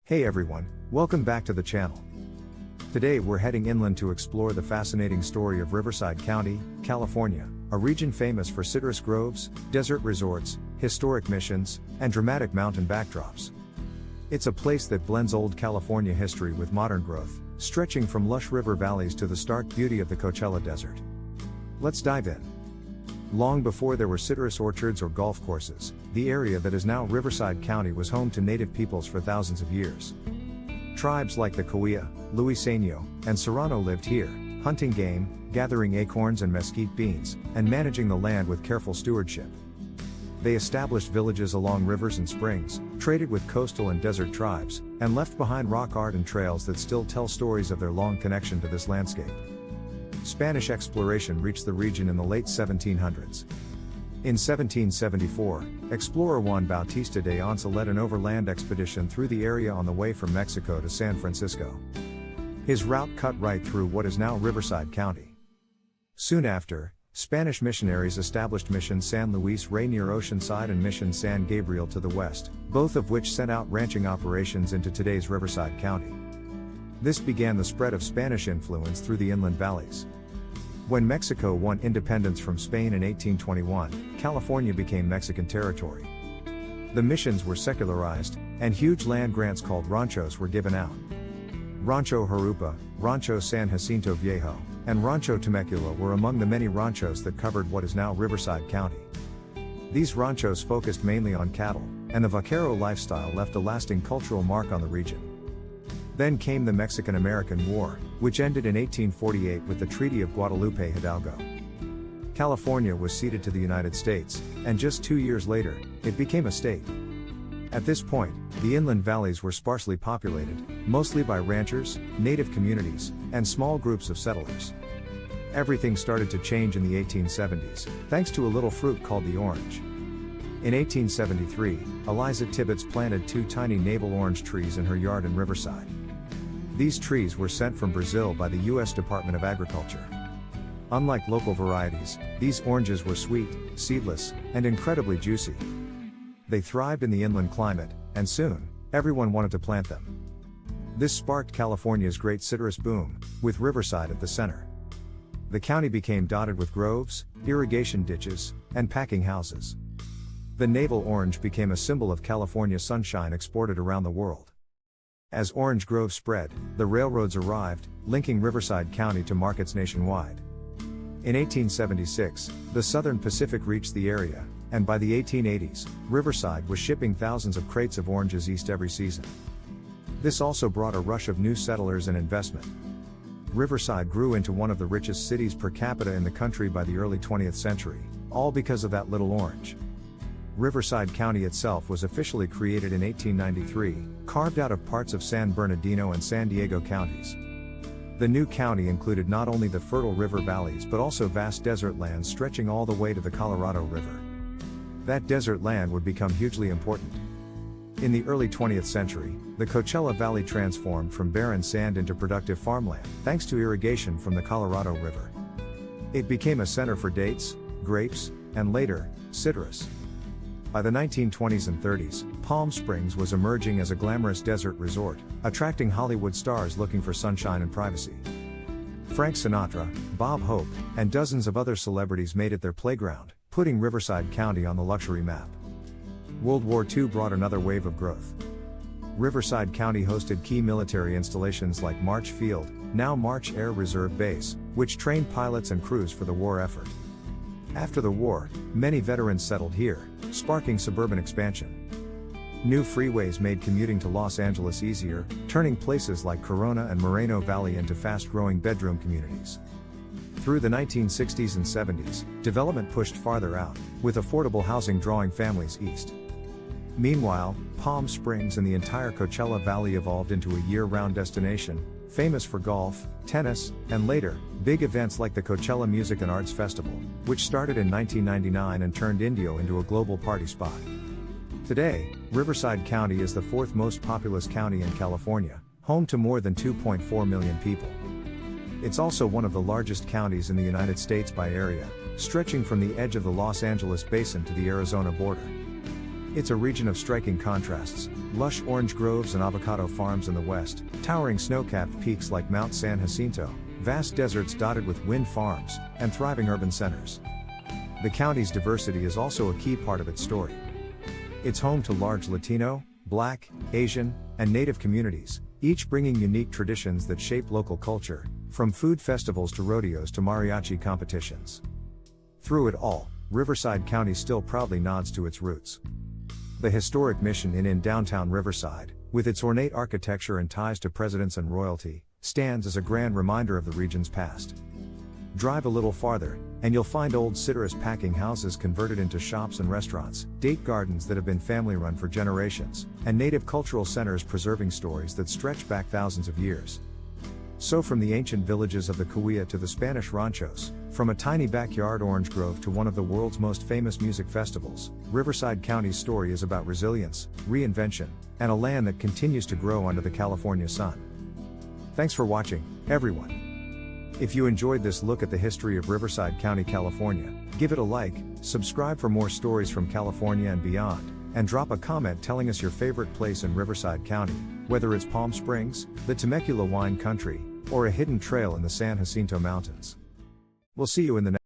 Hey everyone, welcome back to the channel. Today we're heading inland to explore the fascinating story of Riverside County, California, a region famous for citrus groves, desert resorts, historic missions, and dramatic mountain backdrops. It's a place that blends old California history with modern growth, stretching from lush river valleys to the stark beauty of the Coachella Desert. Let's dive in. Long before there were citrus orchards or golf courses, the area that is now Riverside County was home to native peoples for thousands of years. Tribes like the Cahuilla, Luiseno, and Serrano lived here, hunting game, gathering acorns and mesquite beans, and managing the land with careful stewardship. They established villages along rivers and springs, traded with coastal and desert tribes, and left behind rock art and trails that still tell stories of their long connection to this landscape. Spanish exploration reached the region in the late 1700s. In 1774, explorer Juan Bautista de Once led an overland expedition through the area on the way from Mexico to San Francisco. His route cut right through what is now Riverside County. Soon after, Spanish missionaries established Mission San Luis Rey near Oceanside and Mission San Gabriel to the west, both of which sent out ranching operations into today's Riverside County. This began the spread of Spanish influence through the inland valleys. When Mexico won independence from Spain in 1821, California became Mexican territory. The missions were secularized, and huge land grants called ranchos were given out. Rancho Jurupa, Rancho San Jacinto Viejo, and Rancho Temecula were among the many ranchos that covered what is now Riverside County. These ranchos focused mainly on cattle, and the vaquero lifestyle left a lasting cultural mark on the region. Then came the Mexican-American War, which ended in 1848 with the Treaty of Guadalupe Hidalgo. California was ceded to the United States, and just 2 years later, it became a state. At this point, the inland valleys were sparsely populated, mostly by ranchers, native communities, and small groups of settlers. Everything started to change in the 1870s, thanks to a little fruit called the orange. In 1873, Eliza Tibbets planted 2 tiny navel orange trees in her yard in Riverside. These trees were sent from Brazil by the U.S. Department of Agriculture. Unlike local varieties, these oranges were sweet, seedless, and incredibly juicy. They thrived in the inland climate, and soon, everyone wanted to plant them. This sparked California's great citrus boom, with Riverside at the center. The county became dotted with groves, irrigation ditches, and packing houses. The navel orange became a symbol of California sunshine exported around the world. As orange groves spread, the railroads arrived, linking Riverside County to markets nationwide. In 1876, the Southern Pacific reached the area, and by the 1880s, Riverside was shipping thousands of crates of oranges east every season. This also brought a rush of new settlers and investment. Riverside grew into one of the richest cities per capita in the country by the early 20th century, all because of that little orange. Riverside County itself was officially created in 1893, carved out of parts of San Bernardino and San Diego counties. The new county included not only the fertile river valleys but also vast desert lands stretching all the way to the Colorado River. That desert land would become hugely important. In the early 20th century, the Coachella Valley transformed from barren sand into productive farmland, thanks to irrigation from the Colorado River. It became a center for dates, grapes, and later, citrus. By the 1920s and 30s, Palm Springs was emerging as a glamorous desert resort, attracting Hollywood stars looking for sunshine and privacy. Frank Sinatra, Bob Hope, and dozens of other celebrities made it their playground, putting Riverside County on the luxury map. World War II brought another wave of growth. Riverside County hosted key military installations like March Field, now March Air Reserve Base, which trained pilots and crews for the war effort. After the war, many veterans settled here, sparking suburban expansion. New freeways made commuting to Los Angeles easier, turning places like Corona and Moreno Valley into fast-growing bedroom communities. Through the 1960s and 70s, development pushed farther out, with affordable housing drawing families east. Meanwhile, Palm Springs and the entire Coachella Valley evolved into a year-round destination, famous for golf, tennis, and later, big events like the Coachella Music and Arts Festival, which started in 1999 and turned Indio into a global party spot. Today, Riverside County is the 4th most populous county in California, home to more than 2.4 million people. It's also one of the largest counties in the United States by area, stretching from the edge of the Los Angeles basin to the Arizona border. It's a region of striking contrasts: lush orange groves and avocado farms in the west, towering snow-capped peaks like Mount San Jacinto, vast deserts dotted with wind farms, and thriving urban centers. The county's diversity is also a key part of its story. It's home to large Latino, Black, Asian, and Native communities, each bringing unique traditions that shape local culture, from food festivals to rodeos to mariachi competitions. Through it all, Riverside County still proudly nods to its roots. The historic Mission Inn in downtown Riverside, with its ornate architecture and ties to presidents and royalty, stands as a grand reminder of the region's past. Drive a little farther, and you'll find old citrus packing houses converted into shops and restaurants, date gardens that have been family-run for generations, and native cultural centers preserving stories that stretch back thousands of years. So from the ancient villages of the Cahuilla to the Spanish ranchos, from a tiny backyard orange grove to one of the world's most famous music festivals, Riverside County's story is about resilience, reinvention, and a land that continues to grow under the California sun. Thanks for watching, everyone. If you enjoyed this look at the history of Riverside County, California, give it a like, subscribe for more stories from California and beyond, and drop a comment telling us your favorite place in Riverside County, whether it's Palm Springs, the Temecula wine country, or a hidden trail in the San Jacinto Mountains. We'll see you in the next